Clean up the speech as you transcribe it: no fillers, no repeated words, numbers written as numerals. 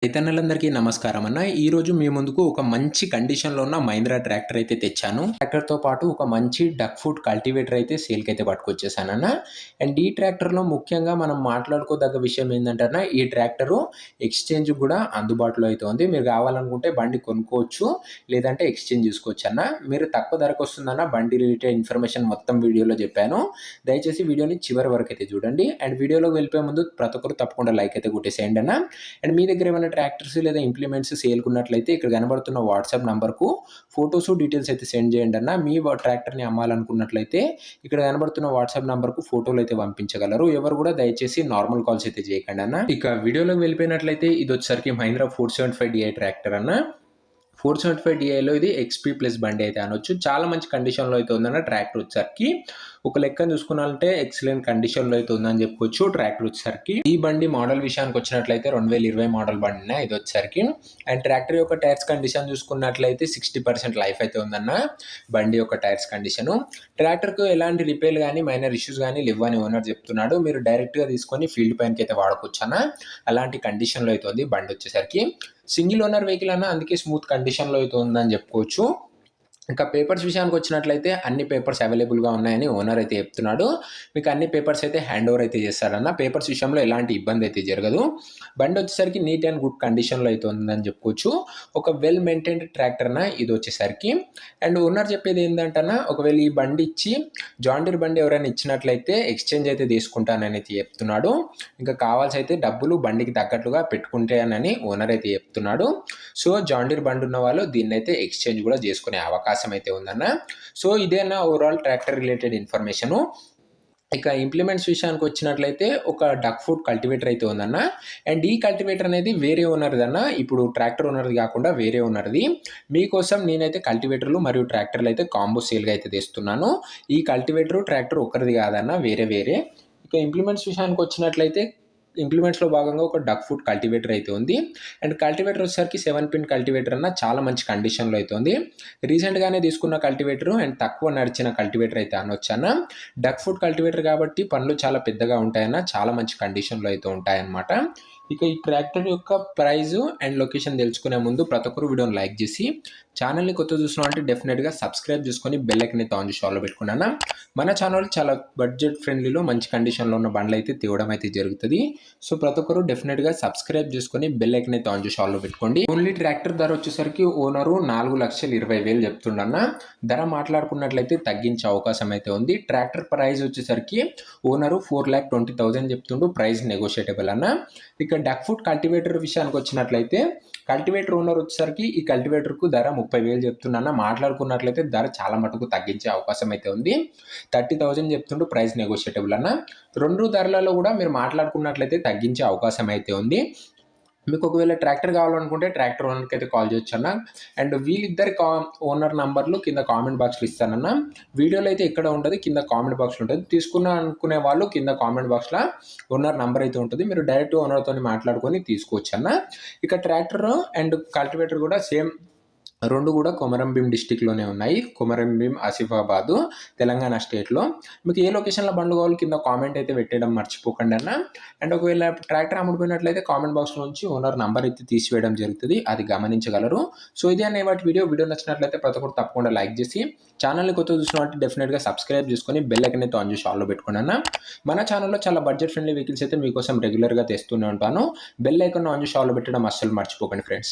రైతన్నలందరికీ నమస్కారం అన్న. ఈరోజు మీ ముందుకు ఒక మంచి కండిషన్‌లో ఉన్న మహీంద్రా ట్రాక్టర్ అయితే తెచ్చాను. ట్రాక్టర్‌తో పాటు ఒక మంచి డక్ ఫుట్ కల్టివేటర్ అయితే సేల్‌కైతే పట్టుకొచ్చేసానన్న. అండ్ ఈ ట్రాక్టర్‌లో ముఖ్యంగా మనం మాట్లాడుకోదగ్గ విషయం ఏందంటే అన్న, ఈ ట్రాక్టరు ఎక్స్‌చేంజ్ కూడా అందుబాటులో అయితే ఉంది. మీరు కావాలనుకుంటే బండి కొనుక్కోవచ్చు. లేదంటే ఎక్స్‌చేంజ్ చేసుకోవచ్చన్న. మీరు తక్కువ ధరకొస్తుందన్న. బండి రిలేటెడ్ ఇన్ఫర్మేషన్ మొత్తం వీడియోలో చెప్పాను. దయచేసి వీడియోని చివరి వరకైతే చూడండి. అండ్ వీడియోలోకి వెళ్ళిపోయే ముందు ప్రతి ఒక్కరు తప్పకుండా లైక్ అయితే కొట్టేసేయండి అన్న. అండ్ మీ దగ్గర ఏమైనా ట్రాక్టర్స్ లేదా ఇంప్లిమెంట్స్ సేల్‌కున్నట్లయితే ఇక్కడ కనబడుతున్న వాట్సాప్ నంబర్‌కు ఫోటోస్, డీటెయిల్స్ అయితే సెండ్ చేయండి అన్న. మీ ట్రాక్టర్‌ని అమ్మాలనుకున్నట్లయితే ఇక్కడ కనబడుతున్న వాట్సాప్ నంబర్‌కు ఫోటోలు అయితే పంపించగలరు. ఎవరు కూడా దయచేసి నార్మల్ కాల్స్ అయితే చేయకండి అన్న. ఇక వీడియోలోకి వెళ్ళిపోయినట్లయితే ఇది వచ్చేసరికి మహీంద్రా 475 DI ట్రాక్టర్ అన్న. 475 DIలో ఇది ఎక్స్‌పీ ప్లస్ బండి అయితే అనొచ్చు. చాలా మంచి కండిషన్‌లో అయితే ఉందన్న ట్రాక్టర్ వచ్చేసరికి. ఒక లెక్కన చూసుకున్నామంటే ఎక్సలెంట్ కండిషన్‌లో అయితే ఉందని చెప్పుకోవచ్చు ట్రాక్టర్ వచ్చేసరికి. ఈ బండి మోడల్ విషయానికి వచ్చినట్లయితే 2020 మోడల్ బండినే ఇది వచ్చేసరికి. అండ్ ట్రాక్టర్ యొక్క టైర్స్ కండిషన్ చూసుకున్నట్లయితే 60% లైఫ్ అయితే ఉందన్న బండి యొక్క టైర్స్ కండిషను. ట్రాక్టర్‌కు ఎలాంటి రిపేర్లు గానీ, మైనర్ ఇష్యూస్ గానీ లేవని ఓనర్ చెప్తున్నాడు. మీరు డైరెక్ట్‌గా తీసుకొని ఫీల్డ్ పైనకైతే వాడుకోవచ్చన్న. అలాంటి కండిషన్‌లో అయితే ఉంది బండి వచ్చేసరికి. సింగిల్ ఓనర్ వెహికల్ అన్న, అందుకే స్మూత్ కండిషన్‌లో అయితే ఉందని చెప్పుకోవచ్చు. ఇంకా పేపర్స్ విషయానికి వచ్చినట్లయితే అన్ని పేపర్స్ అవైలబుల్‌గా ఉన్నాయని ఓనర్ అయితే చెప్తున్నాడు. మీకు అన్ని పేపర్స్ అయితే హ్యాండ్ ఓవర్ అయితే చేస్తాడన్న. పేపర్స్ విషయంలో ఎలాంటి ఇబ్బంది అయితే జరగదు. బండి వచ్చేసరికి నీట్ అండ్ గుడ్ కండిషన్‌లో అయితే ఉందని చెప్పుకోవచ్చు. ఒక వెల్ మెయింటైన్డ్ ట్రాక్టర్ అన్న ఇది వచ్చేసరికి. అండ్ ఓనర్ చెప్పేది ఏందంటన్న, ఒకవేళ ఈ బండి ఇచ్చి జాన్ డీర్ బండి ఎవరైనా ఇచ్చినట్లయితే ఎక్స్‌చేంజ్ అయితే తీసుకుంటానని అయితే చెప్తున్నాడు. ఇంకా కావాల్సి అయితే డబ్బులు బండికి తగ్గట్లుగా పెట్టుకుంటానని ఓనర్ అయితే చెప్తున్నాడు. సో జాన్ డీర్ బండి ఉన్న వాళ్ళు దీన్నైతే ఎక్స్‌చేంజ్ కూడా చేసుకునే అవకాశం అయితే ఉందన్న. సో ఇదే అన్న ఓవరాల్ ట్రాక్టర్ రిలేటెడ్ ఇన్ఫర్మేషను. ఇక ఇంప్లిమెంట్స్ విషయానికి వచ్చినట్లయితే ఒక డక్ ఫుట్ కల్టివేటర్ అయితే ఉందన్న. అండ్ ఈ కల్టివేటర్ అనేది వేరే ఓనర్‌ది అన్న. ఇప్పుడు ట్రాక్టర్ ఓనర్‌ది కాకుండా వేరే ఓనర్‌ది. మీకోసం నేనైతే కల్టివేటర్లు మరియు ట్రాక్టర్లు అయితే కాంబో సేల్‌గా అయితే తెస్తున్నాను. ఈ కల్టివేటర్, ట్రాక్టర్ ఒక్కరిది కాదన్న, వేరే వేరే. ఇక ఇంప్లిమెంట్స్ విషయానికి వచ్చినట్లయితే ఇంప్లిమెంట్స్‌లో భాగంగా ఒక డక్ ఫుట్ కల్టివేటర్ అయితే ఉంది. అండ్ కల్టివేటర్ వచ్చేసరికి 7 పిన్ కల్టివేటర్ అన్న, చాలా మంచి కండిషన్‌లో అయితే ఉంది. రీసెంట్‌గానే తీసుకున్న కల్టివేటర్ అండ్ తక్కువ నడిచిన కల్టివేటర్ అయితే అనొచ్చన్న. డక్ ఫుట్ కల్టివేటర్ కాబట్టి పనులు చాలా పెద్దగా ఉంటాయన్న. చాలా మంచి కండిషన్‌లో అయితే ఉంటాయన్నమాట. ఇక ఈ ట్రాక్టర్ యొక్క ప్రైజు అండ్ లొకేషన్ తెలుసుకునే ముందు ప్రతి ఒక్కరు వీడియోని లైక్ చేసి, ఛానల్‌ని కొత్తగా చూస్తున్నామంటే డెఫినెట్‌గా సబ్స్క్రైబ్ చేసుకొని బెల్ ఐకాన్ అయితే ఆన్ చేసి ఆల్‌లో పెట్టుకోండి అన్న. మన ఛానల్ చాలా బడ్జెట్ ఫ్రెండ్లీలో మంచి కండిషన్‌లో ఉన్న బండ్లు అయితే తేవడం అయితే జరుగుతది. సో ప్రతి ఒక్కరు డెఫినెట్‌గా సబ్స్క్రైబ్ చేసుకొని బెల్ ఐకాన్ అయితే ఆన్ చేసి ఆల్‌లో పెట్టుకోండి. ఓన్లీ ట్రాక్టర్ ధర వచ్చేసరికి ఓనరు 4,20,000 చెప్తుండన్న. ధర మాట్లాడుకున్నట్లయితే తగ్గించే అవకాశం అయితే ఉంది. ట్రాక్టర్ ప్రైస్ వచ్చేసరికి ఓనరు 4,20,000 చెప్తుండు. ప్రైస్ నెగోషియేటబుల్ అన్న. ఇక డక్ ఫుట్ కల్టివేటర్ విషయానికి వచ్చినట్లయితే కల్టివేటర్ ఓనర్ వచ్చేసరికి ఈ కల్టివేటర్‌కు ధర 30,000 చెప్తుండన్న. మాట్లాడుకున్నట్లయితే ధర చాలా మటుకు తగ్గించే అవకాశం అయితే ఉంది. 30,000 చెప్తుండు. ప్రైస్ నెగోషియేటబుల్ అన్న. 2 ధరలలో కూడా మీరు మాట్లాడుకున్నట్లయితే తగ్గించే అవకాశం అయితే ఉంది. మీకు ఒకవేళ ట్రాక్టర్ కావాలనుకుంటే ట్రాక్టర్ ఓనర్‌కి అయితే కాల్ చేయొచ్చన్న. అండ్ వీళ్ళిద్దరి ఓనర్ నంబర్‌లు కింద కామెంట్ బాక్స్‌లో ఇస్తానన్న. వీడియోలో అయితే ఎక్కడ ఉండదు, కింద కామెంట్ బాక్స్‌లో ఉంటది. తీసుకునే వాళ్ళు కింద కామెంట్ బాక్స్‌లో ఓనర్ నంబర్ అయితే ఉంటుంది. మీరు డైరెక్ట్ ఓనర్‌తోని మాట్లాడుకొని తీసుకోవచ్చన్న. ఇక ట్రాక్టర్ అండ్ కల్టివేటర్ కూడా సేమ్ 2 కూడా కొమరంభీం డిస్ట్రిక్ట్‌లోనే ఉన్నాయి. కొమరంభీం, ఆసిఫాబాదు, తెలంగాణ స్టేట్‌లో. మీకు ఏ లొకేషన్‌లో బండ్లు కావాలో కింద కామెంట్ అయితే పెట్టడం మర్చిపోకండి అన్న. అండ్ ఒకవేళ ట్రాక్టర్ అమ్ముడుపోయినట్లయితే కామెంట్ బాక్స్‌లో నుంచి ఓనర్ నంబర్ అయితే తీసివేయడం జరుగుతది. అది గమనించగలరు. సో ఇదే అన్న ఇవాల్టి వీడియో. వీడియో నచ్చినట్లయితే ప్రతి ఒక్కరు తప్పకుండా లైక్ చేసి, ఛానల్‌ని కొత్తగా చూసినట్లయితే డెఫినెట్‌గా సబ్స్క్రైబ్ చేసుకొని బెల్ ఐకాన్ అయితే ఆన్ చేసి ఆల్‌లో పెట్టుకోండి అన్న. మన ఛానల్‌లో చాలా బడ్జెట్ ఫ్రెండ్లీ వెహికల్స్ అయితే మీకోసం రెగ్యులర్‌గా తెస్తూనే ఉంటాను. బెల్ ఐకాన్ ఆన్ చేసి ఆల్‌లో పెట్టడం అస్సలు మర్చిపోకండి ఫ్రెండ్స్.